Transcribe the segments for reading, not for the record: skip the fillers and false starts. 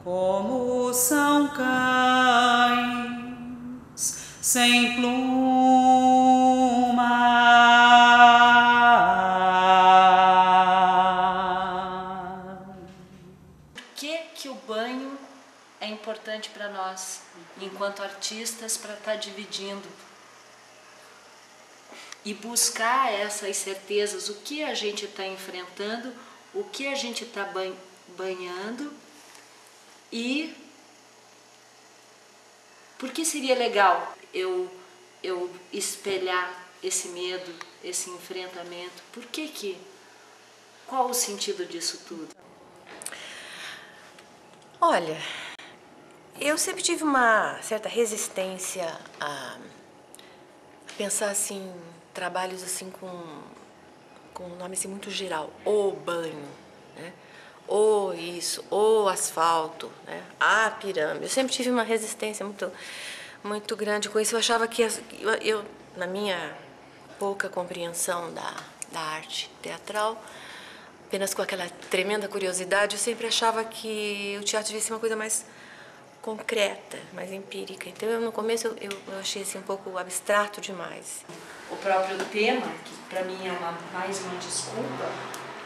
como são cães sem pluma. Por que o banho é importante para nós, enquanto artistas, para estar dividindo e buscar essas certezas, o que a gente está enfrentando, o que a gente está banhando e por que seria legal eu espelhar esse medo, esse enfrentamento? Qual o sentido disso tudo? Olha, eu sempre tive uma certa resistência a pensar assim, trabalhos assim com um nome assim muito geral, o banho, né? Ou isso, ou asfalto, né? A pirâmide. Eu sempre tive uma resistência muito grande com isso. Eu achava que eu na minha pouca compreensão da arte teatral, apenas com aquela tremenda curiosidade, eu sempre achava que o teatro devia ser uma coisa mais concreta, mais empírica. Então, no começo, eu achei assim, um pouco abstrato demais. O próprio tema, que para mim é mais uma desculpa,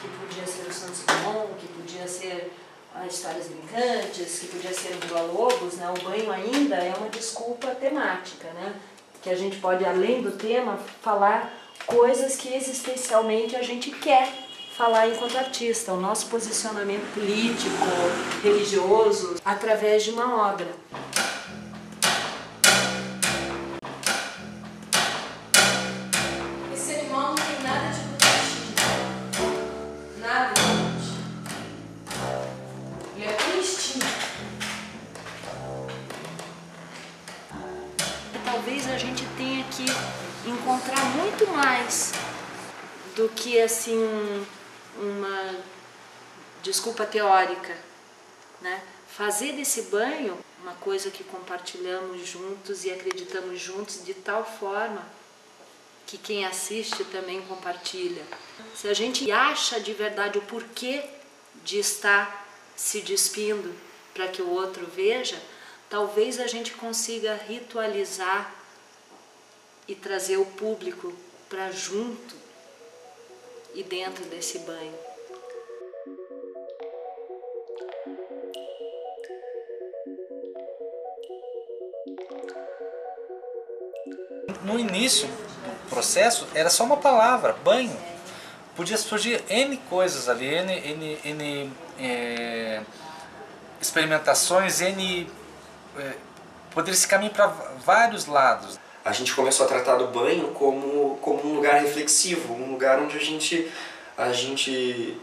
que podia ser o Santos Dumont, que podia ser Histórias Brincantes, que podia ser o Villa-Lobos, né? O banho ainda é uma desculpa temática, né? Que a gente pode, além do tema, falar coisas que existencialmente a gente quer falar enquanto artista, o nosso posicionamento político, religioso, através de uma obra. Esse animal não tem nada de bonitinho. Nada de bonitinho. Ele é por instinto. Talvez a gente tenha que encontrar muito mais do que assim uma desculpa teórica, né? Fazer desse banho uma coisa que compartilhamos juntos e acreditamos juntos de tal forma que quem assiste também compartilha. Se a gente acha de verdade o porquê de estar se despindo para que o outro veja, talvez a gente consiga ritualizar e trazer o público para junto e dentro desse banho. No início do processo era só uma palavra, banho. Podia surgir N coisas ali, N experimentações, poderia se caminhar para vários lados. A gente começou a tratar do banho como um lugar reflexivo, um lugar onde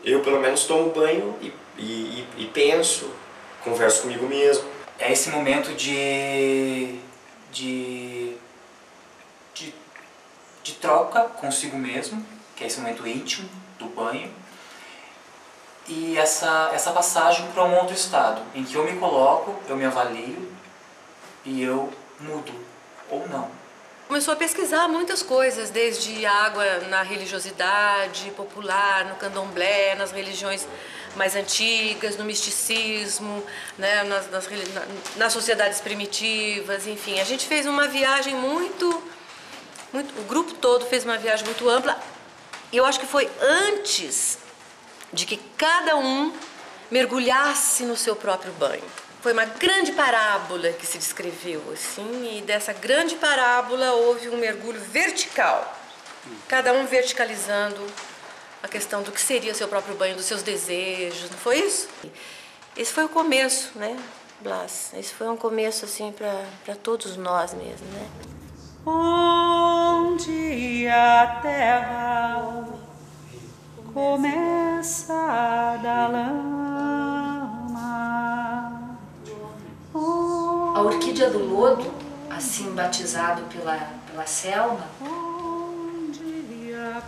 eu pelo menos tomo banho e penso, converso comigo mesmo. É esse momento de troca consigo mesmo, que é esse momento íntimo do banho, e essa passagem para um outro estado, em que eu me coloco, eu me avalio e eu mudo, ou não. Começou a pesquisar muitas coisas, desde água na religiosidade popular, no candomblé, nas religiões mais antigas, no misticismo, né, nas sociedades primitivas, enfim. A gente fez uma viagem o grupo todo fez uma viagem muito ampla, e eu acho que foi antes de que cada um mergulhasse no seu próprio banho. Foi uma grande parábola que se descreveu, assim, e dessa grande parábola houve um mergulho vertical, cada um verticalizando a questão do que seria seu próprio banho, dos seus desejos, não foi isso? Esse foi o começo, né, Blas? Esse foi um começo, assim, para todos nós mesmo, né? Onde a terra começa da lama. A orquídea do lodo, assim batizado pela Selma,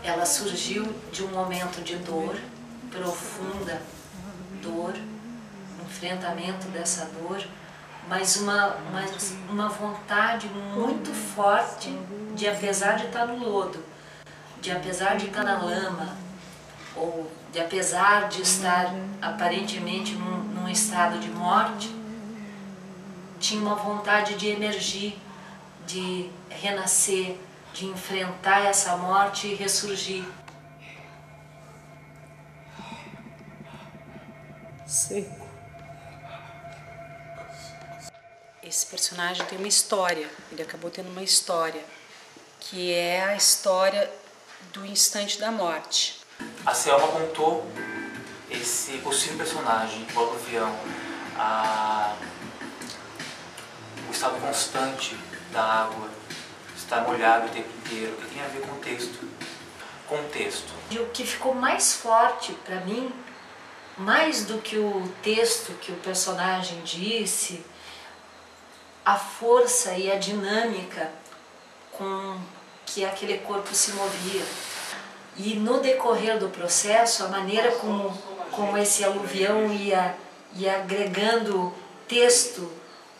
ela surgiu de um momento de dor, profunda dor, enfrentamento dessa dor, mas uma vontade muito forte de, apesar de estar no lodo, de apesar de estar na lama, ou de apesar de estar aparentemente num estado de morte, tinha uma vontade de emergir, de renascer, de enfrentar essa morte e ressurgir. Seco. Esse personagem tem uma história, ele acabou tendo uma história, que é a história do instante da morte. A Selma contou esse possível personagem, o aluvião, o estado constante da água, estar molhado o tempo inteiro, que tem a ver com o texto. Contexto. E o que ficou mais forte para mim, mais do que o texto que o personagem disse, a força e a dinâmica com que aquele corpo se movia. E no decorrer do processo, a maneira como esse aluvião ia agregando texto,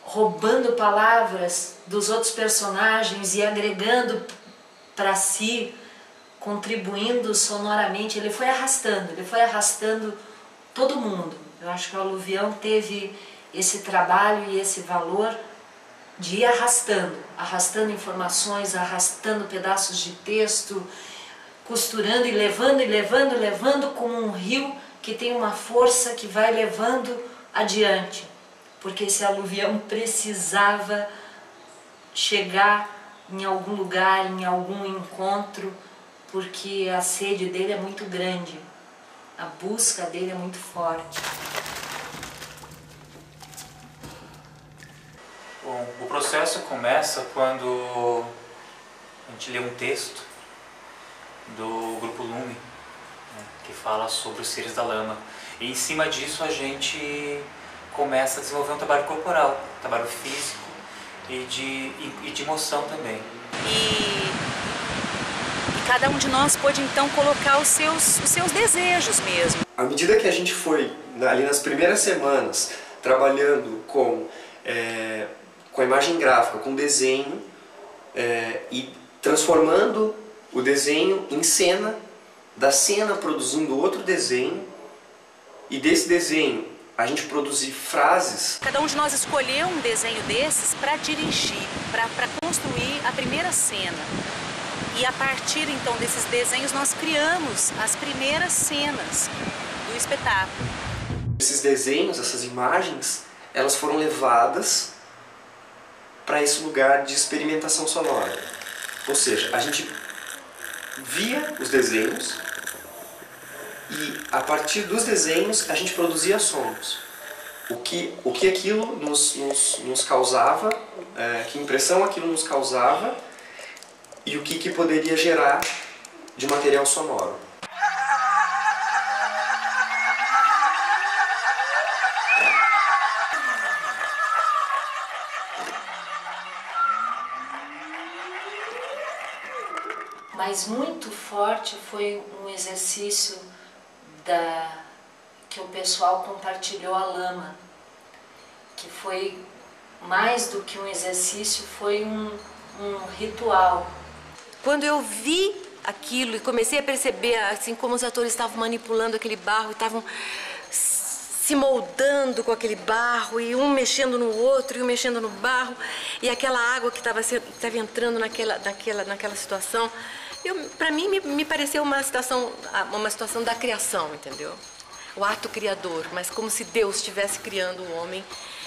roubando palavras dos outros personagens e agregando para si, contribuindo sonoramente, ele foi arrastando todo mundo. Eu acho que o aluvião teve esse trabalho e esse valor de ir arrastando informações, arrastando pedaços de texto, costurando e levando como um rio que tem uma força que vai levando adiante. Porque esse aluvião precisava chegar em algum lugar, em algum encontro, porque a sede dele é muito grande, a busca dele é muito forte. Bom, o processo começa quando a gente lê um texto do Grupo Lume, né, que fala sobre os seres da lama. E em cima disso a gente começa a desenvolver um trabalho corporal, um trabalho físico e de emoção também. E cada um de nós pôde então colocar os seus desejos mesmo. À medida que a gente foi, ali nas primeiras semanas, trabalhando com a imagem gráfica, com desenho, e transformando o desenho em cena, da cena produzindo outro desenho, e desse desenho a gente produzir frases. Cada um de nós escolheu um desenho desses para dirigir, para construir a primeira cena. E a partir então desses desenhos nós criamos as primeiras cenas do espetáculo. Esses desenhos, essas imagens, elas foram levadas para esse lugar de experimentação sonora. Ou seja, a gente via os desenhos e a partir dos desenhos a gente produzia sons. O que aquilo nos causava, que impressão aquilo nos causava e o que poderia gerar de material sonoro. Mas muito forte foi um exercício que o pessoal compartilhou a lama, que foi mais do que um exercício, foi um ritual. Quando eu vi aquilo e comecei a perceber assim como os atores estavam manipulando aquele barro, estavam se moldando com aquele barro, e um mexendo no outro, e um mexendo no barro, e aquela água que estava entrando naquela situação, para mim me pareceu uma situação da criação, entendeu? O ato criador, mas como se Deus estivesse criando o homem,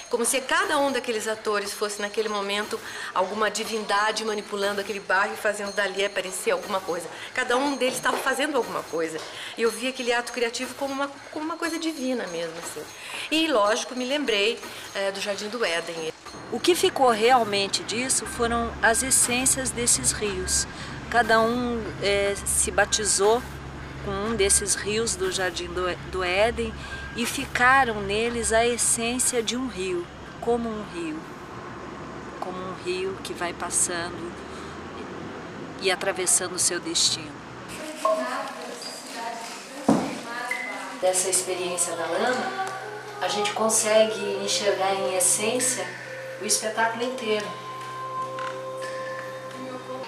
como se cada um daqueles atores fosse naquele momento alguma divindade manipulando aquele barro e fazendo dali aparecer alguma coisa. Cada um deles estava fazendo alguma coisa. E eu vi aquele ato criativo como uma coisa divina mesmo, assim. E, lógico, me lembrei do Jardim do Éden. O que ficou realmente disso foram as essências desses rios. Cada um se batizou com um desses rios do Jardim do Éden e ficaram neles a essência de um rio, como um rio que vai passando e atravessando o seu destino. Dessa experiência da lama, a gente consegue enxergar em essência o espetáculo inteiro.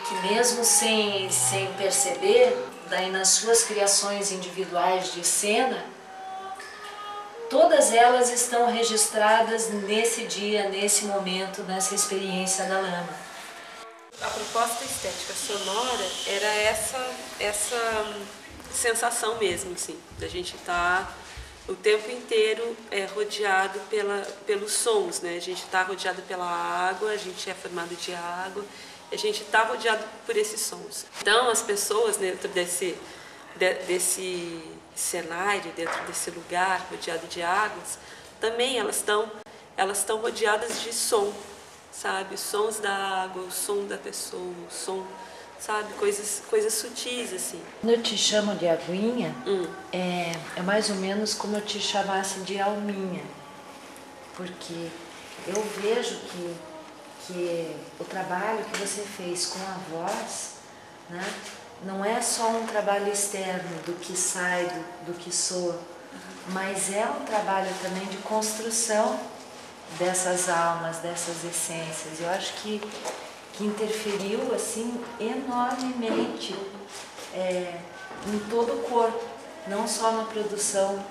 Que mesmo sem perceber, daí nas suas criações individuais de cena, todas elas estão registradas nesse dia, nesse momento, nessa experiência da lama. A proposta estética sonora era essa sensação mesmo, assim, da gente estar o tempo inteiro rodeado pelos sons, né? A gente está rodeado pela água, a gente é formado de água, a gente está rodeado por esses sons. Então as pessoas dentro desse cenário, dentro desse lugar rodeado de águas, também elas estão rodeadas de som, sabe? Sons da água, o som da pessoa, o som, sabe? Coisas sutis, assim. Quando eu te chamo de aguinha, é mais ou menos como eu te chamasse de alminha, porque eu vejo que o trabalho que você fez com a voz, né, não é só um trabalho externo do que sai, do que soa, mas é um trabalho também de construção dessas almas, dessas essências. Eu acho que interferiu assim enormemente em todo o corpo, não só na produção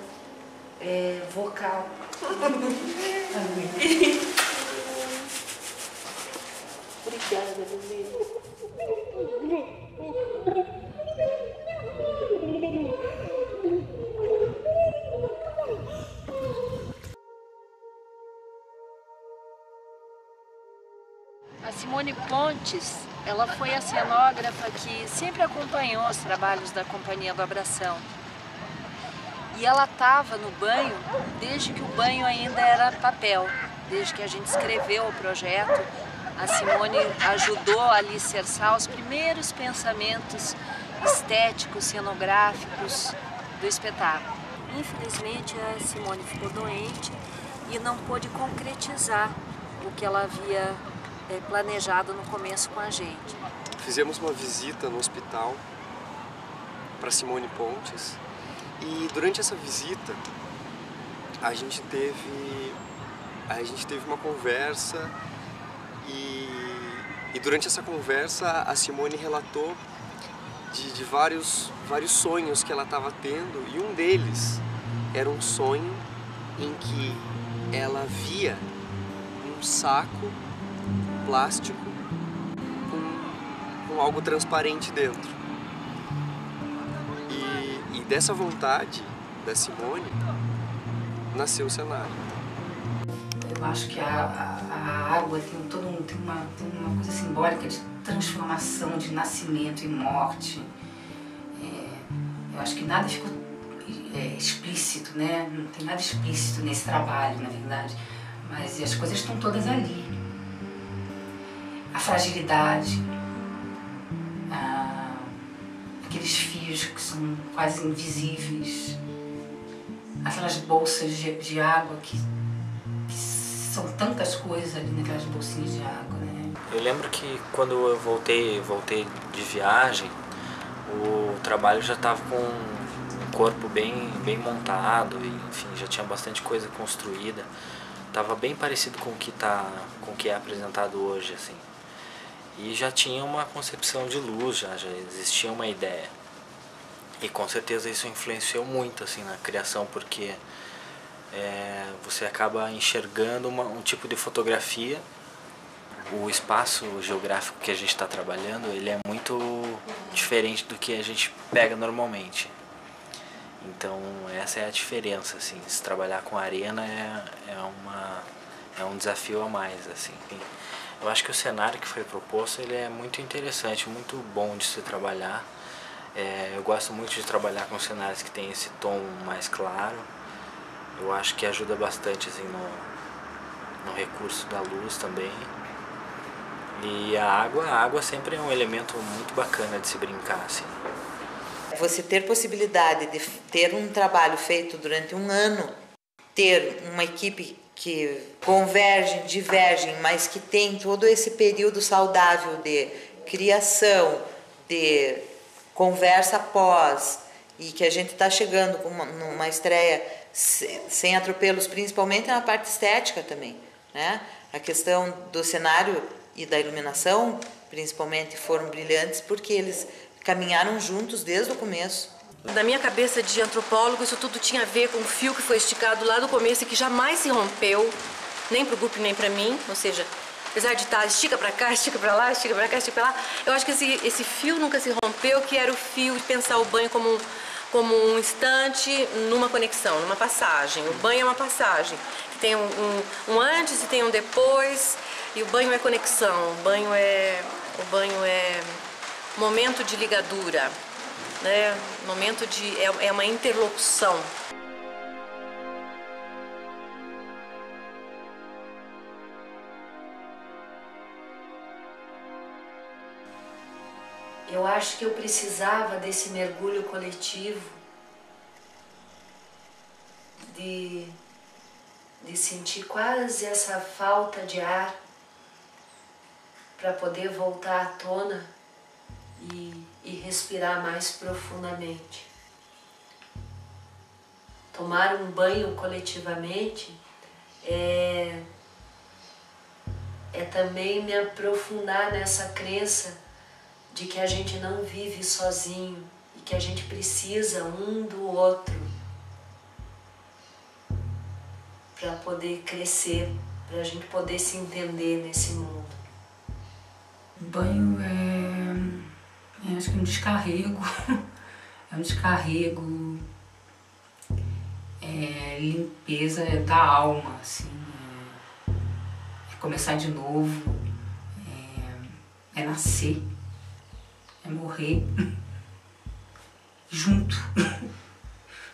vocal. Obrigada, bebê. A Simone Pontes, ela foi a cenógrafa que sempre acompanhou os trabalhos da Companhia do Abração. E ela estava no banho desde que o banho ainda era papel, desde que a gente escreveu o projeto. A Simone ajudou a alicerçar os primeiros pensamentos estéticos, cenográficos do espetáculo. Infelizmente, a Simone ficou doente e não pôde concretizar o que ela havia planejado no começo com a gente. Fizemos uma visita no hospital para Simone Pontes e durante essa visita a gente teve uma conversa e durante essa conversa a Simone relatou de vários sonhos que ela estava tendo, e um deles era um sonho em que ela via um saco plástico com algo transparente dentro. E dessa vontade da Simone nasceu o cenário. Eu acho que a água tem uma coisa simbólica de transformação, de nascimento e morte. Eu acho que nada ficou explícito, né? Não tem nada explícito nesse trabalho, na verdade. Mas as coisas estão todas ali. A fragilidade, aqueles fios que são quase invisíveis, aquelas bolsas de água que são tantas coisas ali naquelas bolsinhas de água, né? Eu lembro que quando eu voltei de viagem, o trabalho já estava com um corpo bem montado, e, enfim, já tinha bastante coisa construída. Estava bem parecido com o que é apresentado hoje, assim. E já tinha uma concepção de luz, já existia uma ideia. E com certeza isso influenciou muito, assim, na criação, porque você acaba enxergando um tipo de fotografia. O espaço geográfico que a gente está trabalhando, ele é muito diferente do que a gente pega normalmente. Então essa é a diferença, assim. Se trabalhar com arena é um desafio a mais, assim. Eu acho que o cenário que foi proposto, ele é muito interessante, muito bom de se trabalhar. Eu gosto muito de trabalhar com cenários que tem esse tom mais claro. Eu acho que ajuda bastante, assim, no recurso da luz também. E a água sempre é um elemento muito bacana de se brincar, assim. Você ter possibilidade de ter um trabalho feito durante um ano, ter uma equipe que convergem, divergem, mas que tem todo esse período saudável de criação, de conversa após, e que a gente está chegando com numa estreia sem atropelos, principalmente na parte estética também, né? A questão do cenário e da iluminação, principalmente, foram brilhantes porque eles caminharam juntos desde o começo. Na minha cabeça de antropólogo, isso tudo tinha a ver com o fio que foi esticado lá do começo e que jamais se rompeu, nem pro grupo nem pra mim. Ou seja, apesar de estar estica pra cá, estica pra lá, estica pra cá, estica pra lá, eu acho que esse fio nunca se rompeu, que era o fio de pensar o banho como um instante numa conexão, numa passagem. O banho é uma passagem, que tem um antes e tem um depois, e o banho é conexão, o banho é momento de ligadura, né? Momento de é uma interlocução. Eu acho que eu precisava desse mergulho coletivo, de sentir quase essa falta de ar para poder voltar à tona e respirar mais profundamente. Tomar um banho coletivamente é também me aprofundar nessa crença de que a gente não vive sozinho e que a gente precisa um do outro para poder crescer, para a gente poder se entender nesse mundo. O banho acho que é um descarrego, é um descarrego, limpeza da alma, assim, é começar de novo, é nascer. É morrer junto,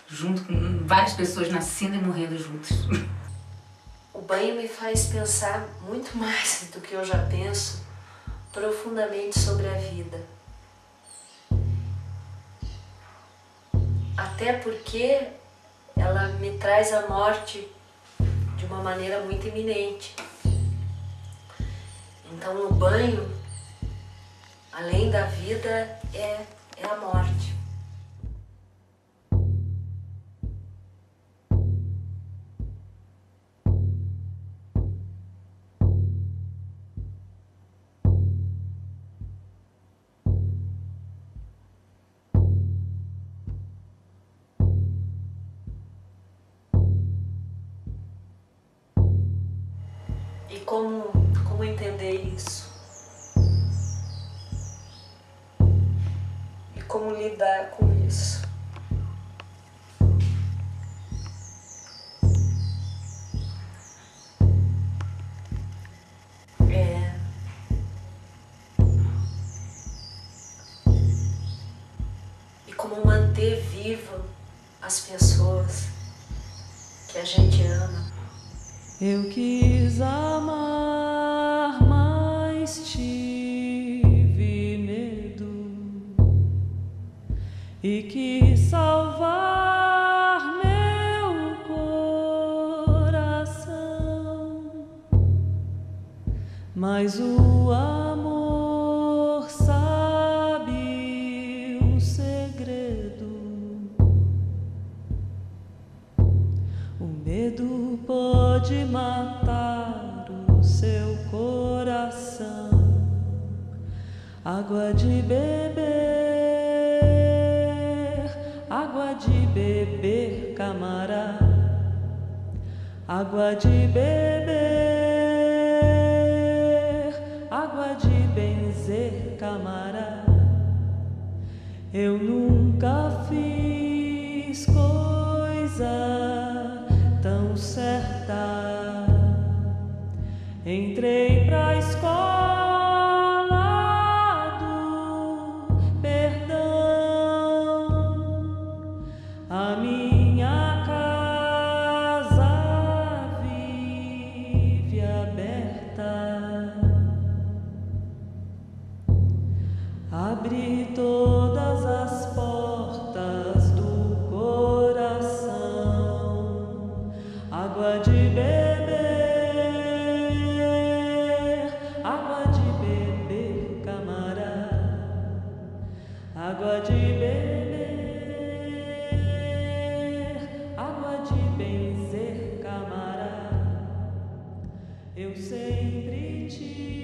junto com várias pessoas nascendo e morrendo juntas. O banho me faz pensar muito mais do que eu já penso profundamente sobre a vida. Até porque ela me traz a morte de uma maneira muito iminente. Então no banho, além da vida, é a morte. E como entender isso? Como lidar com isso? E como manter vivo as pessoas que a gente ama. Eu quis amar, mas tive medo e quis salvar meu coração, mas o amor sabe um segredo. O medo pode matar o seu coração. Água de beber, camará. Água de beber, água de benzer, camará. Eu nunca fiz coisa tão certa. Entrei pra escola do perdão. A minha casa vive aberta. Abri todas as portas do coração. Água de beber, água de beber, camará. Água de beber, água de benzer, camará. Eu sempre tive